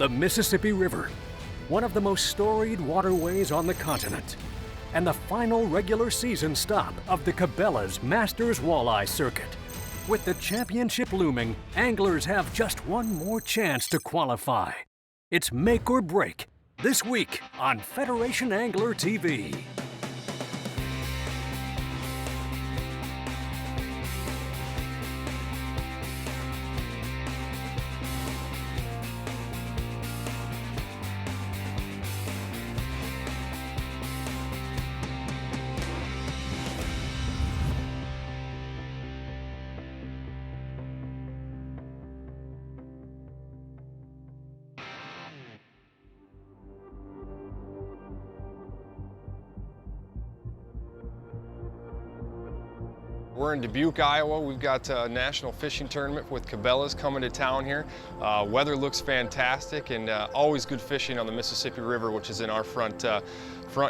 the Mississippi River, one of the most storied waterways on the continent, and the final regular season stop of the Cabela's Masters Walleye Circuit. With the championship looming, anglers have just one more chance to qualify. It's make or break this week on Federation Angler TV. We're in Dubuque, Iowa. We've got a national fishing tournament with Cabela's coming to town here. Weather looks fantastic and always good fishing on the Mississippi River, which is in our front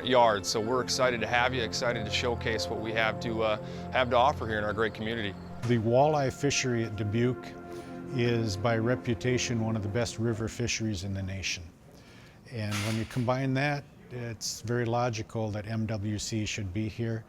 yard. So we're excited to have you, excited to showcase what we have to offer here in our great community. The walleye fishery at Dubuque is by reputation one of the best river fisheries in the nation. And when you combine that, it's very logical that MWC should be here.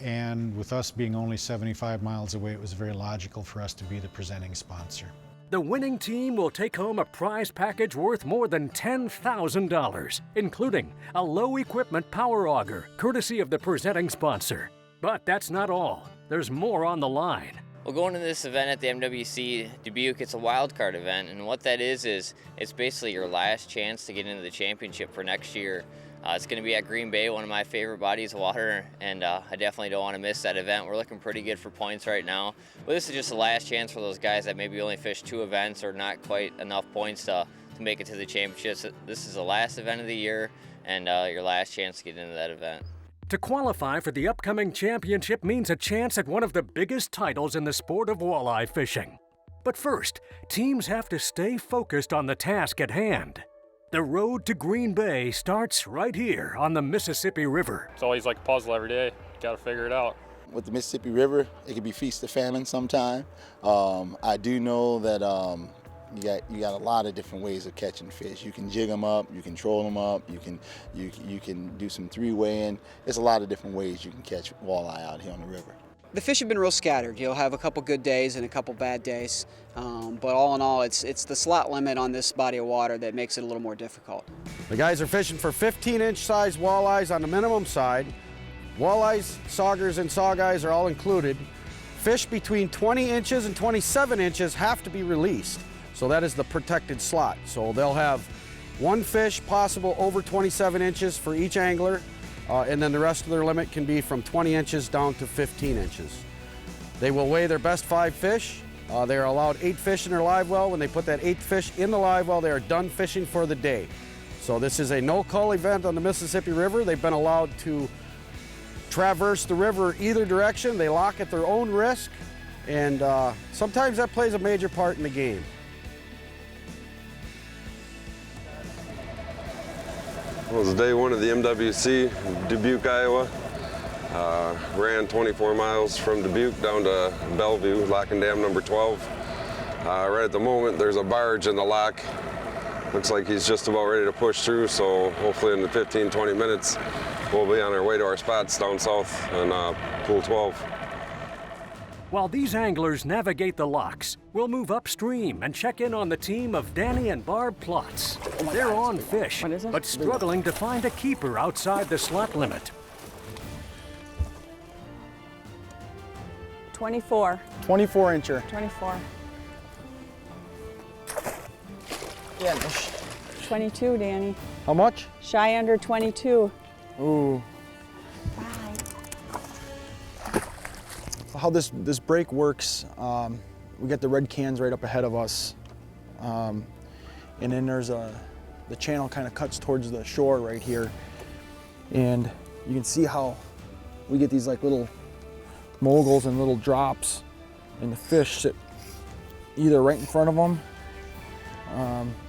And with us being only 75 miles away, it was very logical for us to be the presenting sponsor. The winning team will take home a prize package worth more than $10,000, including a low equipment power auger, courtesy of the presenting sponsor. But that's not all. There's more on the line. Well, going to this event at the MWC Dubuque, it's a wild card event, and what that is it's basically your last chance to get into the championship for next year. It's going to be at Green Bay, one of my favorite bodies of water, and I definitely don't want to miss that event. We're looking pretty good for points right now, but this is just the last chance for those guys that maybe only fished 2 events or not quite enough points to make it to the championships. This is the last event of the year, and your last chance to get into that event. To qualify for the upcoming championship means a chance at one of the biggest titles in the sport of walleye fishing. But first, teams have to stay focused on the task at hand. The road to Green Bay starts right here on the Mississippi River. It's always like a puzzle every day. Got to figure it out. With the Mississippi River, it can be feast or famine sometime. I do know that you got a lot of different ways of catching fish. You can jig them up, you can troll them up, you can do some 3-weighing. There's a lot of different ways you can catch walleye out here on the river. The fish have been real scattered. You'll have a couple good days and a couple bad days, but all in all, it's the slot limit on this body of water that makes it a little more difficult. The guys are fishing for 15-inch size walleyes on the minimum side. Walleyes, saugers, and sawguys are all included. Fish between 20 inches and 27 inches have to be released, so that is the protected slot. So they'll have 1 fish possible over 27 inches for each angler. And then the rest of their limit can be from 20 inches down to 15 inches. They will weigh their best 5 fish. They are allowed 8 fish in their live well. When they put that 8th fish in the live well, they are done fishing for the day. So this is a no-cull event on the Mississippi River. They've been allowed to traverse the river either direction. They lock at their own risk, and sometimes that plays a major part in the game. It was day 1 of the MWC, Dubuque, Iowa. Ran 24 miles from Dubuque down to Bellevue, lock and dam number 12. Right at the moment, there's a barge in the lock. Looks like he's just about ready to push through, so hopefully in the 15-20 minutes, we'll be on our way to our spots down south in Pool 12. While these anglers navigate the locks, we'll move upstream and check in on the team of Danny and Barb Plotz. They're on fish, but struggling to find a keeper outside the slot limit. 24. 24 incher. 24. Yeah. 22, Danny. How much? Shy under 22. Ooh. How this break works, we got the red cans right up ahead of us, and then there's the channel kind of cuts towards the shore right here, and you can see how we get these like little moguls and little drops, and the fish sit either right in front of them,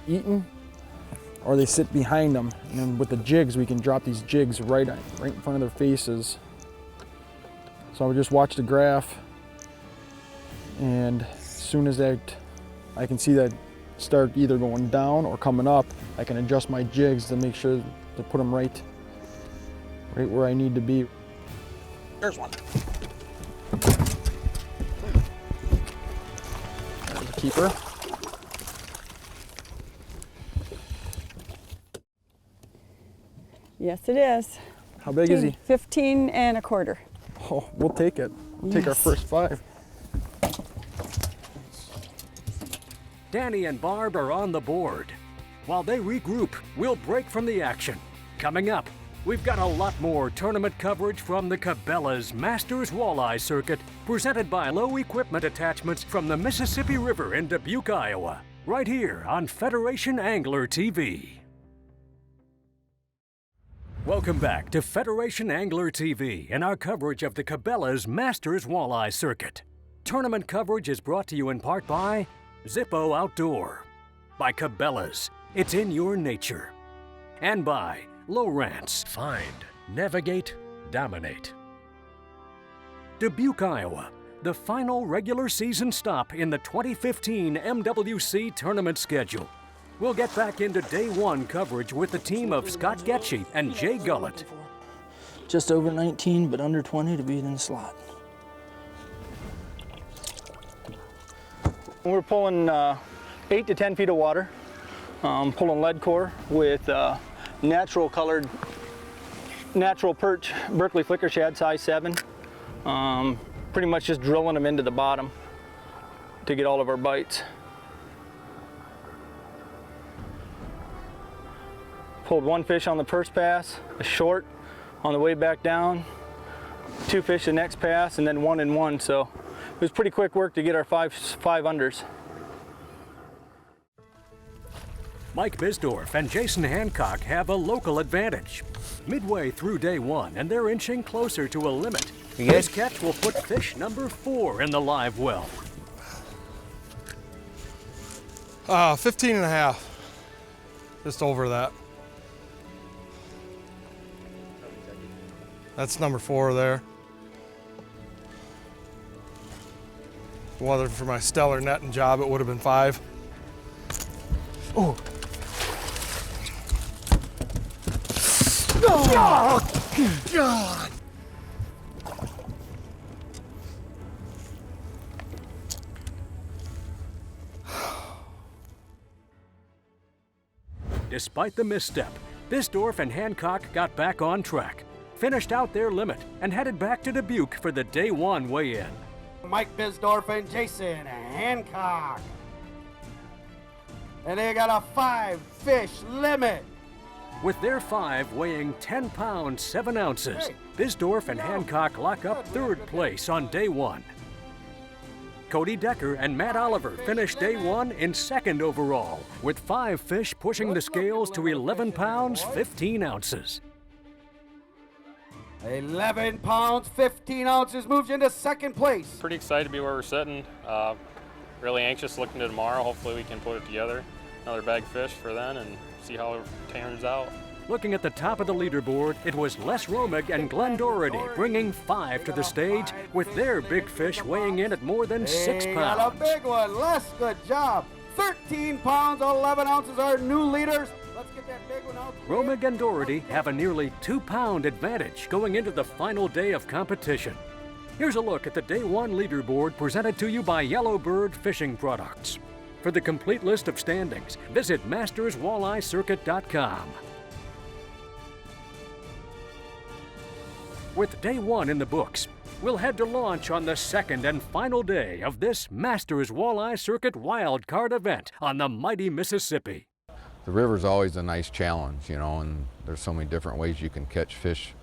eating, or they sit behind them. And then with the jigs, we can drop these jigs right in front of their faces. So I would just watch the graph, and as soon as I can see that start either going down or coming up, I can adjust my jigs to make sure to put them right where I need to be. There's one. There's a keeper. Yes, it is. How big is he? 15 and a quarter. Oh, we'll take it. We'll take our first 5. Danny and Barb are on the board. While they regroup, we'll break from the action. Coming up, we've got a lot more tournament coverage from the Cabela's Masters Walleye Circuit, presented by Low Equipment Attachments from the Mississippi River in Dubuque, Iowa, right here on Federation Angler TV. Welcome back to Federation Angler TV and our coverage of the Cabela's Masters Walleye Circuit. Tournament coverage is brought to you in part by Zippo Outdoor, by Cabela's, it's in your nature, and by Lowrance, find, navigate, dominate. Dubuque, Iowa, the final regular season stop in the 2015 MWC tournament schedule. We'll get back into day 1 coverage with the team of Scott Getchie and Jay Gullett. Just over 19, but under 20 to be in the slot. We're pulling 8 to 10 feet of water, pulling lead core with natural colored, natural perch Berkeley flicker shad size 7. Pretty much just drilling them into the bottom to get all of our bites. Pulled 1 fish on the first pass, a short on the way back down, 2 fish the next pass, and then 1 and 1. So it was pretty quick work to get our five unders. Mike Bisdorf and Jason Hancock have a local advantage. Midway through day 1, and they're inching closer to a limit. This catch will put fish number 4 in the live well. 15 and a half. Just over that. That's number 4 there. Whether for my stellar netting job, it would have been 5. Oh. Oh, God. Despite the misstep, Bisdorf and Hancock got back on track, finished out their limit, and headed back to Dubuque for the day 1 weigh-in. Mike Bisdorf and Jason Hancock. And they got a 5-fish limit. With their 5 weighing 10 pounds 7 ounces, Bisdorf and Hancock lock up 3rd place on day 1. Cody Decker and Matt Oliver finished day 1 in 2nd overall, with 5 fish pushing the scales to 11 pounds 15 ounces. 11 pounds 15 ounces moves you into 2nd place. Pretty excited to be where we're sitting. Really anxious looking to tomorrow. Hopefully we can put it together. Another bag of fish for then and see how it turns out. Looking at the top of the leaderboard, it was Les Romig and Glenn Doherty bringing 5 to the stage, with their big fish weighing in at more than 6 pounds. Got a big one, Les, good job. 13 pounds 11 ounces, our new leaders. Let's get that big one out. Romig and Doherty have a nearly 2-pound advantage going into the final day of competition. Here's a look at the day 1 leaderboard presented to you by Yellowbird Fishing Products. For the complete list of standings, visit masterswalleyeCircuit.com. With day 1 in the books, we'll head to launch on the 2nd and final day of this Masters Walleye Circuit Wild Card event on the mighty Mississippi. The river's always a nice challenge, you know, and there's so many different ways you can catch fish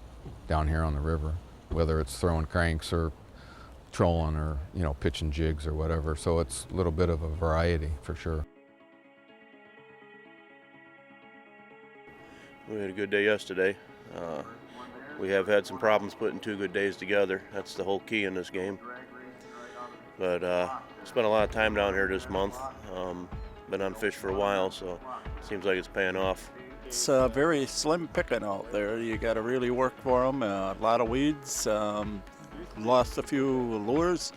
down here on the river, whether it's throwing cranks or trolling or, you know, pitching jigs or whatever. So it's a little bit of a variety for sure. We had a good day yesterday. We have had some problems putting 2 good days together. That's the whole key in this game. But spent a lot of time down here this month. Been on fish for a while, so it seems like it's paying off. It's very slim picking out there. You got to really work for them. A lot of weeds. Lost a few lures,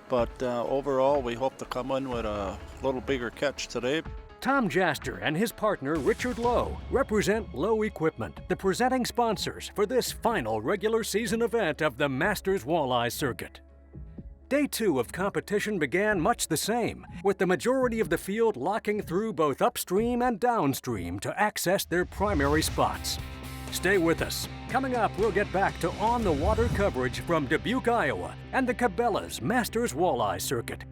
but overall we hope to come in with a little bigger catch today. Tom Jaster and his partner Richard Lowe represent Lowe Equipment, the presenting sponsors for this final regular season event of the Masters Walleye Circuit. Day 2 of competition began much the same, with the majority of the field locking through both upstream and downstream to access their primary spots. Stay with us. Coming up, we'll get back to on-the-water coverage from Dubuque, Iowa, and the Cabela's Masters Walleye Circuit.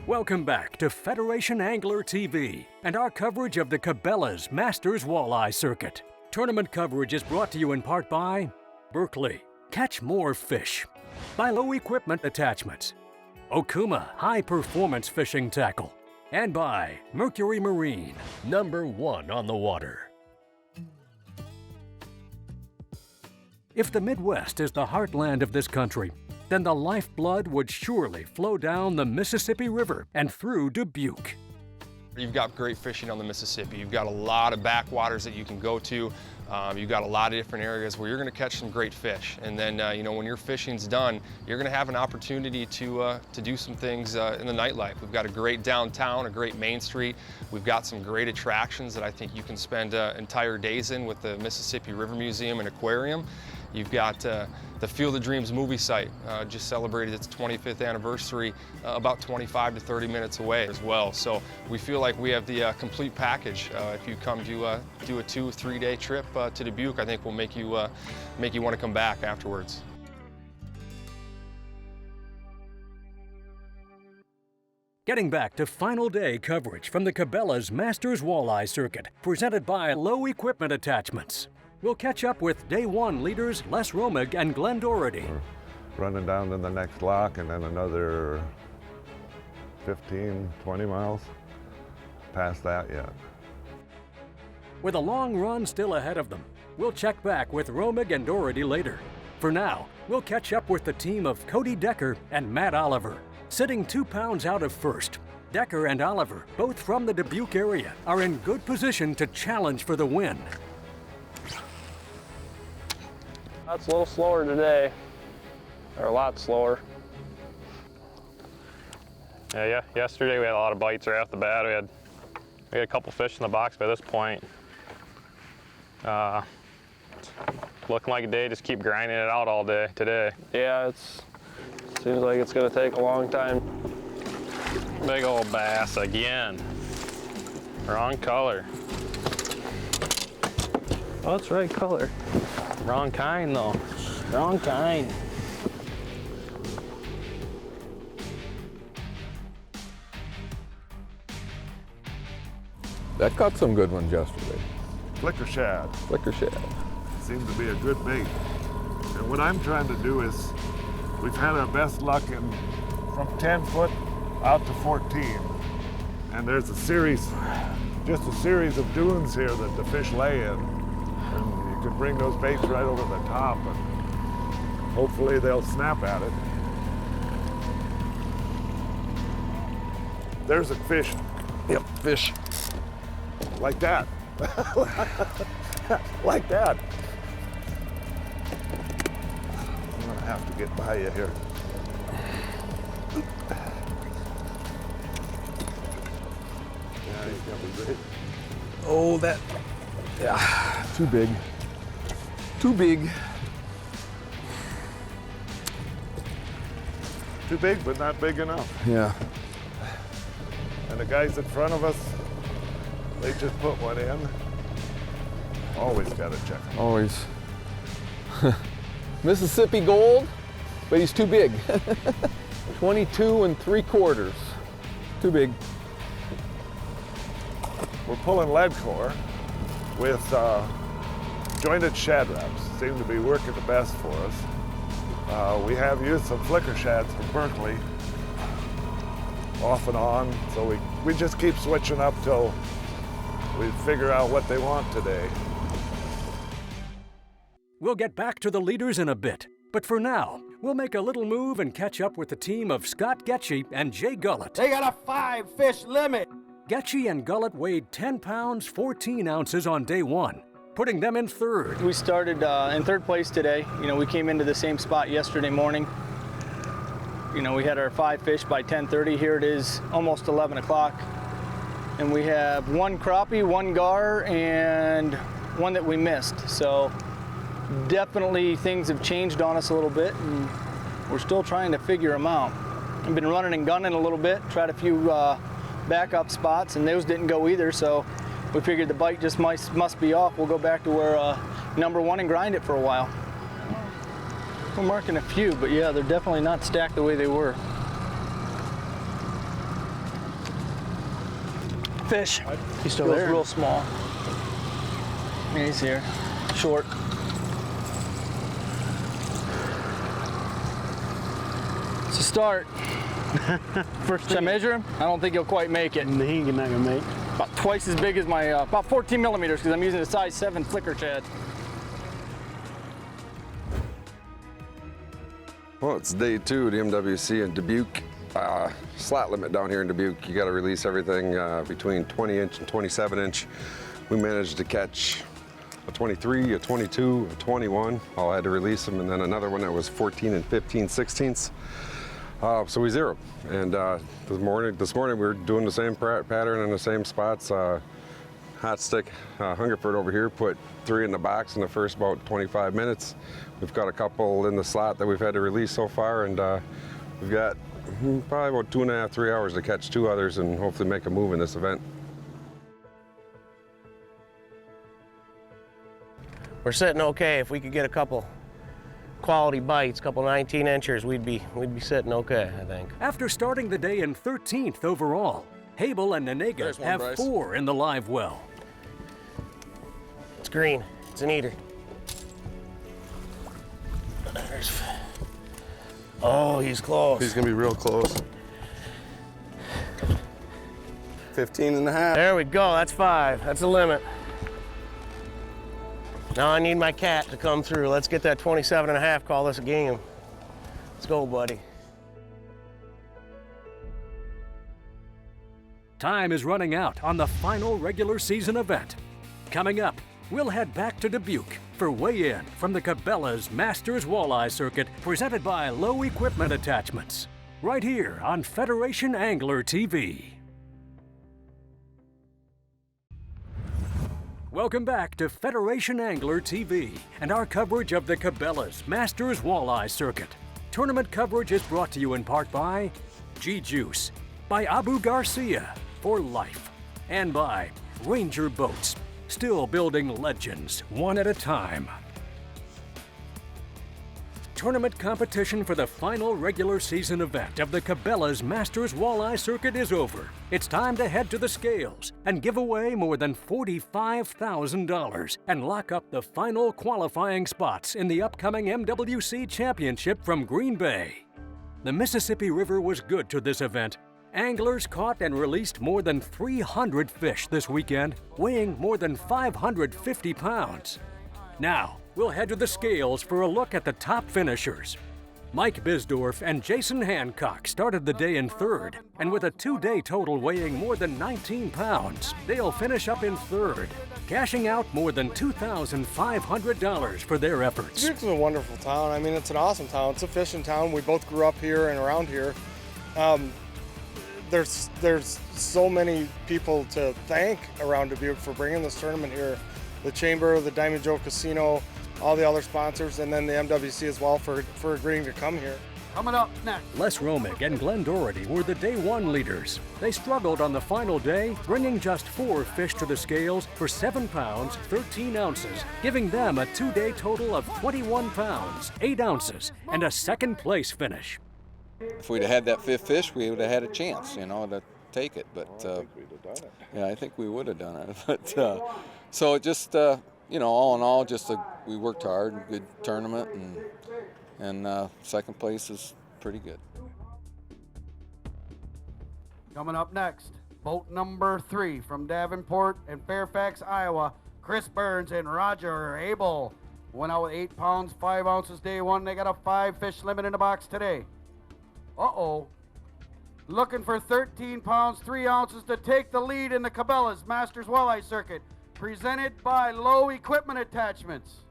Welcome back to Federation Angler TV and our coverage of the Cabela's Masters Walleye Circuit. Tournament coverage is brought to you in part by Berkeley, catch more fish, by Lowe Equipment Attachments, Okuma High Performance Fishing Tackle, and by Mercury Marine, #1 on the water. If the Midwest is the heartland of this country, then the lifeblood would surely flow down the Mississippi River and through Dubuque. You've got great fishing on the Mississippi. You've got a lot of backwaters that you can go to. You've got a lot of different areas where you're going to catch some great fish. And then, when your fishing's done, you're going to have an opportunity to do some things in the nightlife. We've got a great downtown, a great Main Street. We've got some great attractions that I think you can spend entire days in with the Mississippi River Museum and Aquarium. You've got the Field of Dreams movie site, just celebrated its 25th anniversary, about 25 to 30 minutes away as well. So we feel like we have the complete package. If you come to do a 2-3 day trip to Dubuque, I think we'll make you want to come back afterwards. Getting back to final day coverage from the Cabela's Masters Walleye Circuit, presented by Lowe Equipment Attachments. We'll catch up with Day 1 leaders Les Romig and Glenn Doherty. We're running down to the next lock and then another 15, 20 miles. Past that yet. With a long run still ahead of them, we'll check back with Romig and Doherty later. For now, we'll catch up with the team of Cody Decker and Matt Oliver. Sitting 2 pounds out of first, Decker and Oliver, both from the Dubuque area, are in good position to challenge for the win. That's a little slower today, or a lot slower. Yeah, yesterday we had a lot of bites right off the bat. We had a couple fish in the box by this point. Looking like a day, just keep grinding it out all day today. Yeah, seems like it's gonna take a long time. Big old bass again. Wrong color. Oh, it's right color. Wrong kind though. Wrong kind. That caught some good ones yesterday. Flicker shad. Flicker shad. Seemed to be a good bait. And what I'm trying to do is, we've had our best luck from 10 foot out to 14. And there's just a series of dunes here that the fish lay in. And you can bring those baits right over the top and hopefully they'll snap at it. There's a fish. Yep, fish. Like that. Like that. I'm gonna have to get by you here. Yeah, he's gonna be great. Oh, that, yeah, too big. Too big. Too big, but not big enough. Yeah. And the guys in front of us, they just put one in. Always gotta check them. Always. Mississippi Gold, but he's too big. 22 3/4. Too big. We're pulling lead core with jointed shad wraps. Seem to be working the best for us. We have used some flicker shads from Berkeley off and on, so we just keep switching up till we figure out what they want today. We'll get back to the leaders in a bit, but for now, we'll make a little move and catch up with the team of Scott Getchie and Jay Gullett. They got a 5-fish limit. Getchie and Gullett weighed 10 pounds, 14 ounces on day 1, putting them in third. We started in third place today. You know, we came into the same spot yesterday morning. we had our 5 fish by 10:30. Here it is almost 11 o'clock. And we have 1 crappie, 1 gar, and 1 that we missed. So definitely things have changed on us a little bit, and we're still trying to figure them out. I've been running and gunning a little bit, tried a few backup spots, and those didn't go either. So we figured the bite just must be off. We'll go back to where number 1 and grind it for a while. We're marking a few, but yeah, they're definitely not stacked the way they were. Fish. He's still Feels there. real small. Yeah, he's here. Short. It's a start. First Should I measure him? I don't think he'll quite make it. He's not gonna make. About twice as big as my, about 14 millimeters, because I'm using a size 7 flicker shad. Well, it's day 2 of the MWC in Dubuque. Slot limit down here in Dubuque. You got to release everything between 20-inch and 27-inch. We managed to catch a 23, a 22, a 21. All had to release them, and then another one that was 14 and 15/16. So we zeroed. And this morning we were doing the same pattern in the same spots. Hot stick Hungerford over here put 3 in the box in the first about 25 minutes. We've got a couple in the slot that we've had to release so far, and we've got probably about 2.5, 3 hours to catch 2 others and hopefully make a move in this event. We're sitting okay. If we could get a couple quality bites, couple 19-inchers, we'd be sitting okay, I think. After starting the day in 13th overall, Habel and Nenega have Bryce. 4 in the live well. It's green. It's an eater. Oh, he's close. He's gonna be real close. 15 and a half. There we go. That's 5. That's the limit. Now I need my cat to come through. Let's get that 27 and a half. Call this a game. Let's go, buddy. Time is running out on the final regular season event. Coming up, we'll head back to Dubuque for weigh-in from the Cabela's Masters Walleye Circuit, presented by Low Equipment Attachments, right here on Federation Angler TV. Welcome back to Federation Angler TV and our coverage of the Cabela's Masters Walleye Circuit. Tournament coverage is brought to you in part by G-Juice, by Abu Garcia for life, and by Ranger Boats, still building legends one at a time. Tournament competition for the final regular season event of the Cabela's Masters Walleye Circuit is over. It's time to head to the scales and give away more than $45,000 and lock up the final qualifying spots in the upcoming MWC Championship from Green Bay. The Mississippi River was good to this event. Anglers caught and released more than 300 fish this weekend, weighing more than 550 pounds. Now, we'll head to the scales for a look at the top finishers. Mike Bisdorf and Jason Hancock started the day in 3rd, and with a 2-day total weighing more than 19 pounds, they'll finish up in 3rd, cashing out more than $2,500 for their efforts. Dubuque's a wonderful town. I mean, it's an awesome town. It's a fishing town. We both grew up here and around here. There's so many people to thank around Dubuque for bringing this tournament here. The Chamber, the Diamond Joe Casino, all the other sponsors, and then the MWC as well for agreeing to come here. Coming up next. Les Romick and Glenn Doherty were the day 1 leaders. They struggled on the final day, bringing just 4 fish to the scales for 7 pounds, 13 ounces, giving them a 2-day total of 21 pounds, 8 ounces, and a 2nd place finish. If we'd have had that 5th fish, we would have had a chance, to take it. But yeah, I think we would have done it. But so it just, all in all, we worked hard, good tournament, and 2nd place is pretty good. Coming up next, boat number 3 from Davenport and Fairfax, Iowa, Chris Burns and Roger Abel. Went out with 8 pounds, 5 ounces day 1. They got a 5 fish limit in the box today. Uh-oh. Looking for 13 pounds, 3 ounces to take the lead in the Cabela's Masters Walleye Circuit, presented by Low Equipment Attachments.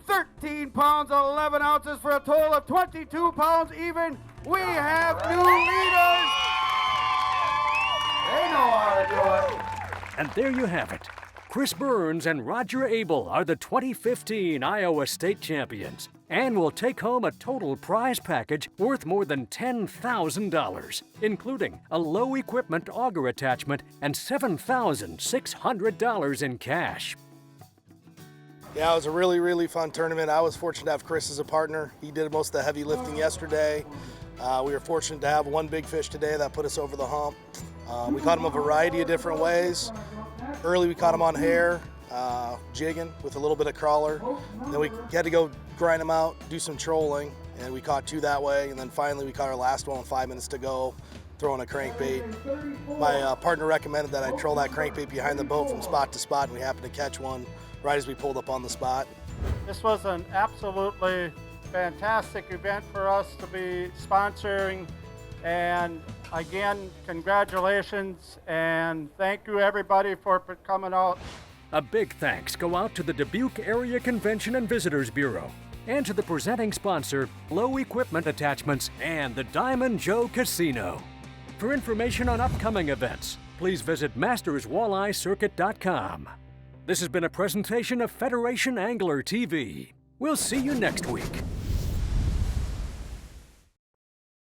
13 pounds 11 ounces for a total of 22 pounds even. We have new leaders. They know how to do it. And there you have it. Chris Burns and Roger Abel are the 2015 Iowa State Champions and will take home a total prize package worth more than $10,000, including a low equipment auger attachment and $7,600 in cash. Yeah, it was a really, really fun tournament. I was fortunate to have Chris as a partner. He did most of the heavy lifting yesterday. We were fortunate to have one big fish today that put us over the hump. We caught him a variety of different ways. Early we caught him on hair, jigging with a little bit of crawler. Then we had to go grind him out, do some trolling, and we caught 2 that way. And then finally we caught our last one with 5 minutes to go, throwing a crankbait. My partner recommended that I troll that crankbait behind the boat from spot to spot, and we happened to catch one right as we pulled up on the spot. This was an absolutely fantastic event for us to be sponsoring, and again, congratulations and thank you everybody for coming out. A big thanks go out to the Dubuque Area Convention and Visitors Bureau and to the presenting sponsor, Low Equipment Attachments and the Diamond Joe Casino. For information on upcoming events, please visit masterswalleyeCircuit.com. This has been a presentation of Federation Angler TV. We'll see you next week.